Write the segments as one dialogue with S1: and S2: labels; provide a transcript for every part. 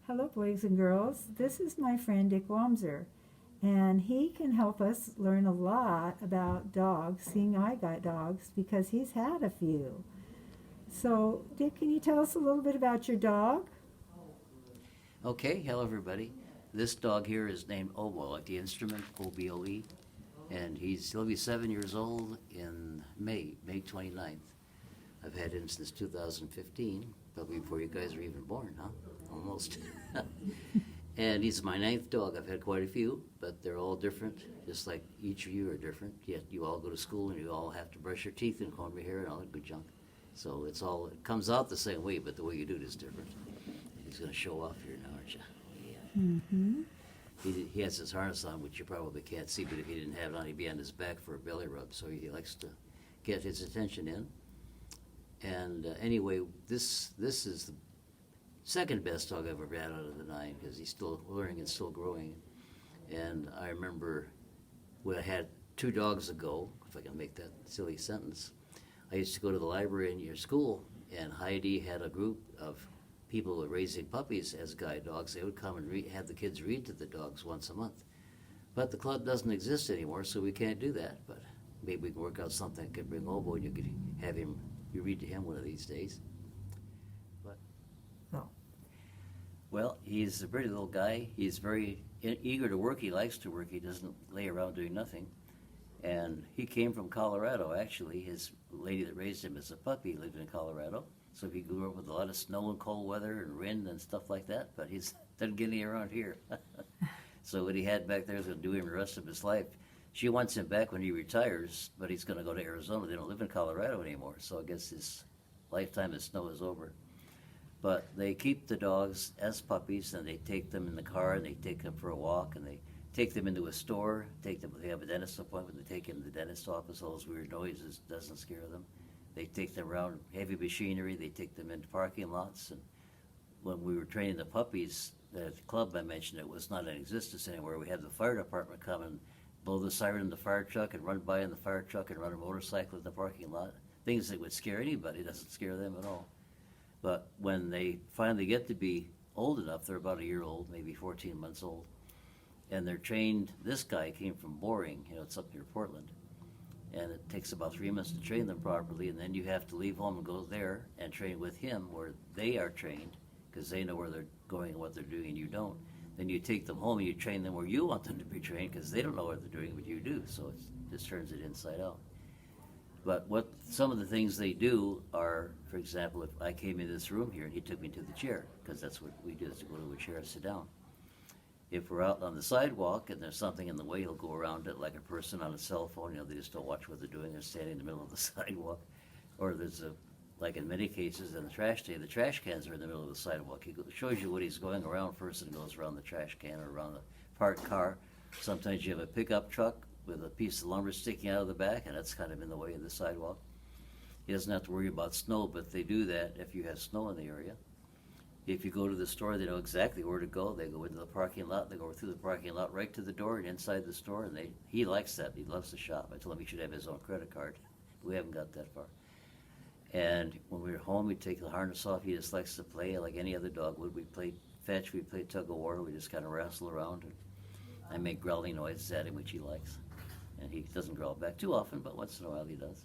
S1: Hello, boys and girls. This is my friend Dick Wamser, and he can help us learn a lot about dogs, seeing eye guide dogs, because he's had a few. So, Dick, can you tell us a little bit about your dog?
S2: Okay, hello everybody. This dog here is named Oboe, like the instrument, O-B-O-E, and he'll be 7 years old in May 29th. I've had him since 2015, probably before you guys were even born, huh? Almost. And he's my ninth dog. I've had quite a few, but they're all different, just like each of you are different. Yet you all go to school and you all have to brush your teeth and comb your hair and all that good junk. So it comes out the same way, but the way you do it is different. He's going to show off here now, aren't you?
S1: Mm-hmm.
S2: He has his harness on, which you probably can't see, but if he didn't have it on, he'd be on his back for a belly rub, so he likes to get his attention in. And anyway, this is the second best dog I've ever had out of the 9, because he's still learning and still growing. And I remember when I had 2 dogs ago, if I can make that silly sentence, I used to go to the library in your school, and Heidi had a group of people who were raising puppies as guide dogs. They would come and have the kids read to the dogs once a month. But the club doesn't exist anymore, so we can't do that. But maybe we can work out something that could bring Oboe, and you could have him, you read to him one of these days. But
S1: Oh.
S2: well, he's a pretty little guy. He's very eager to work. He likes to work. He doesn't lay around doing nothing. And he came from Colorado, actually. His lady that raised him as a puppy lived in Colorado. So he grew up with a lot of snow and cold weather and wind and stuff like that. But he doesn't get any around here. So what he had back there is going to do him the rest of his life. She wants him back when he retires, but he's going to go to Arizona. They don't live in Colorado anymore. So I guess his lifetime of snow is over. But they keep the dogs as puppies, and they take them in the car, and they take them for a walk, and they take them into a store, they have a dentist appointment, they take them to the dentist's office, all those weird noises doesn't scare them. They take them around heavy machinery, they take them into parking lots, and when we were training the puppies at the club I mentioned, it was not in existence anywhere. We had the fire department come and blow the siren in the fire truck and run by in the fire truck and run a motorcycle in the parking lot. Things that would scare anybody, doesn't scare them at all. But when they finally get to be old enough, they're about a year old, maybe 14 months old, and they're trained. This guy came from Boring, it's up near Portland, and it takes about 3 months to train them properly, and then you have to leave home and go there and train with him where they are trained, because they know where they're going and what they're doing, and you don't. Then you take them home and you train them where you want them to be trained, because they don't know what they're doing, but you do, so it just turns it inside out. But what some of the things they do are, for example, if I came in this room here and he took me to the chair, because that's what we do, is to go to a chair and sit down. If we're out on the sidewalk and there's something in the way, he'll go around it like a person on a cell phone. They just don't watch what they're doing. They're standing in the middle of the sidewalk. Or there's like in many cases in the trash day, the trash cans are in the middle of the sidewalk. He shows you what he's going around first and goes around the trash can or around the parked car. Sometimes you have a pickup truck with a piece of lumber sticking out of the back, and that's kind of in the way of the sidewalk. He doesn't have to worry about snow, but they do that if you have snow in the area. If you go to the store, they know exactly where to go. They go into the parking lot, they go through the parking lot right to the door and inside the store, and he likes that. He loves to shop. I told him he should have his own credit card. We haven't got that far. And when we were home, we'd take the harness off. He just likes to play like any other dog would. We play fetch, we play tug of war, we just kind of wrestle around. And I make growling noises at him, which he likes. And he doesn't growl back too often, but once in a while he does.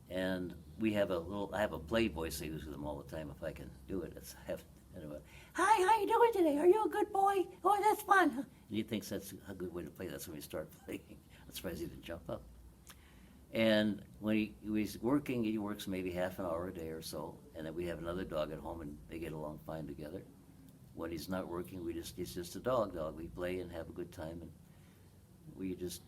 S2: And I have a play voice I use with him all the time if I can do it. Anyway, hi, how you doing today? Are you a good boy? Oh, that's fun. And he thinks that's a good way to play. That's when we start playing. I'm surprised he didn't jump up. And when he's working, he works maybe half an hour a day or so. And then we have another dog at home, and they get along fine together. When he's not working, he's just a dog. We play and have a good time, and we just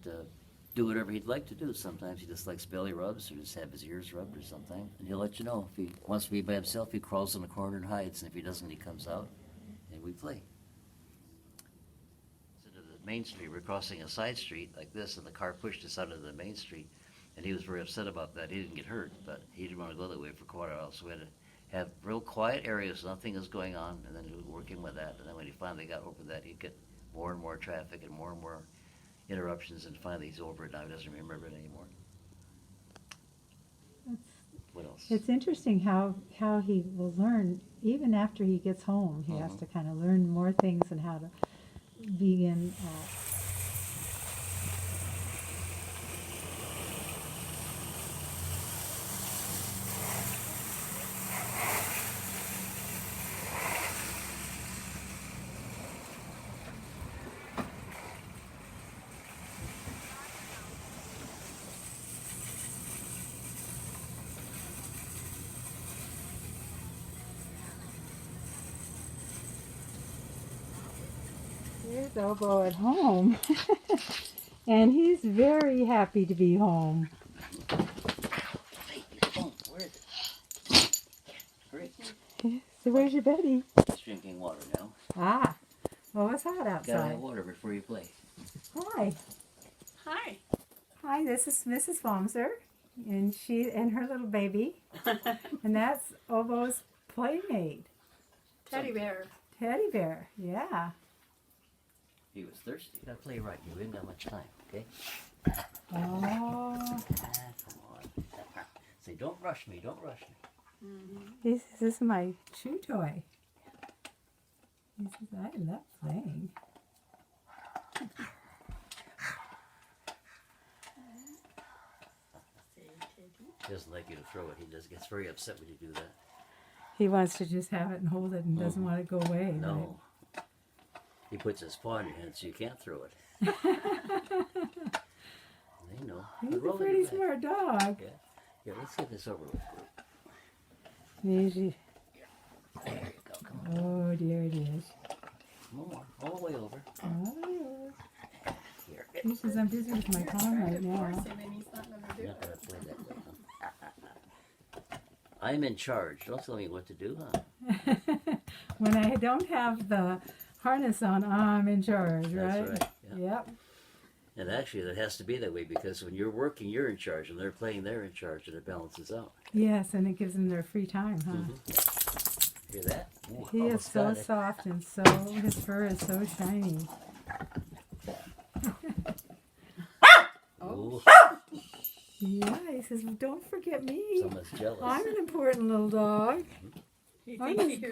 S2: do whatever he'd like to do. Sometimes he just likes belly rubs or just have his ears rubbed or something. And he'll let you know. If he wants to be by himself, he crawls in the corner and hides. And if he doesn't, he comes out and we play. Instead of the main street, we're crossing a side street like this, and the car pushed us out of the main street. And he was very upset about that. He didn't get hurt, but he didn't want to go that way for quite a while. So we had to have real quiet areas, nothing is going on, and then he was working with that. And then when he finally got over that, he'd get more and more traffic and more interruptions, and finally he's over it now. He doesn't remember it anymore.
S1: That's
S2: What else?
S1: It's interesting how he will learn even after he gets home. He has to kind of learn more things and how to begin. Here's Oboe at home. And he's very happy to be home.
S2: Hey, your phone. Where is it? Great.
S1: So where's your Betty?
S2: He's drinking water now.
S1: Ah, well, it's hot
S2: Gotta
S1: outside.
S2: have water before you play.
S1: Hi.
S3: Hi.
S1: Hi, this is Mrs. Wamser, and she and her little baby. And that's Oboe's playmate,
S3: Teddy bear.
S1: Teddy Bear. Yeah.
S2: He was thirsty. Gotta play right. You haven't got much time, okay?
S1: Oh.
S2: Come on. Say, don't rush me. Don't rush me.
S1: This is my chew toy. He says, I love playing.
S2: He doesn't like you to throw it. He just gets very upset when you do that.
S1: He wants to just have it and hold it and doesn't want it to go away.
S2: No. He puts his paw in your hand so you can't throw it.
S1: Right?
S2: They know.
S1: He's a
S2: Roll it
S1: pretty
S2: back.
S1: smart dog.
S2: Yeah. Yeah, let's get this over with.
S1: Easy.
S2: There you go. Come on.
S1: Oh, dear it is.
S2: More. All the way over.
S1: Oh,
S2: Here.
S1: he says, I'm busy with my palm right
S3: Force
S1: now.
S3: him and he's not gonna do
S2: You're not
S3: it.
S2: going to play that way, huh? I'm in charge. Don't tell me what to do, huh?
S1: When I don't have the harness on, I'm in charge, right?
S2: That's right. Yeah.
S1: Yep.
S2: And actually, that has to be that way because when you're working, you're in charge, and they're playing, they're in charge, and it balances out.
S1: Yes, and it gives them their free time, huh?
S2: Hear that? Ooh,
S1: He is
S2: almost
S1: so
S2: got it.
S1: soft and so, his fur is so shiny.
S2: Ooh,
S1: Yeah, he says, don't forget me.
S2: someone's jealous.
S1: I'm an important little dog.
S3: He
S1: I'm
S3: thinks
S1: as
S3: he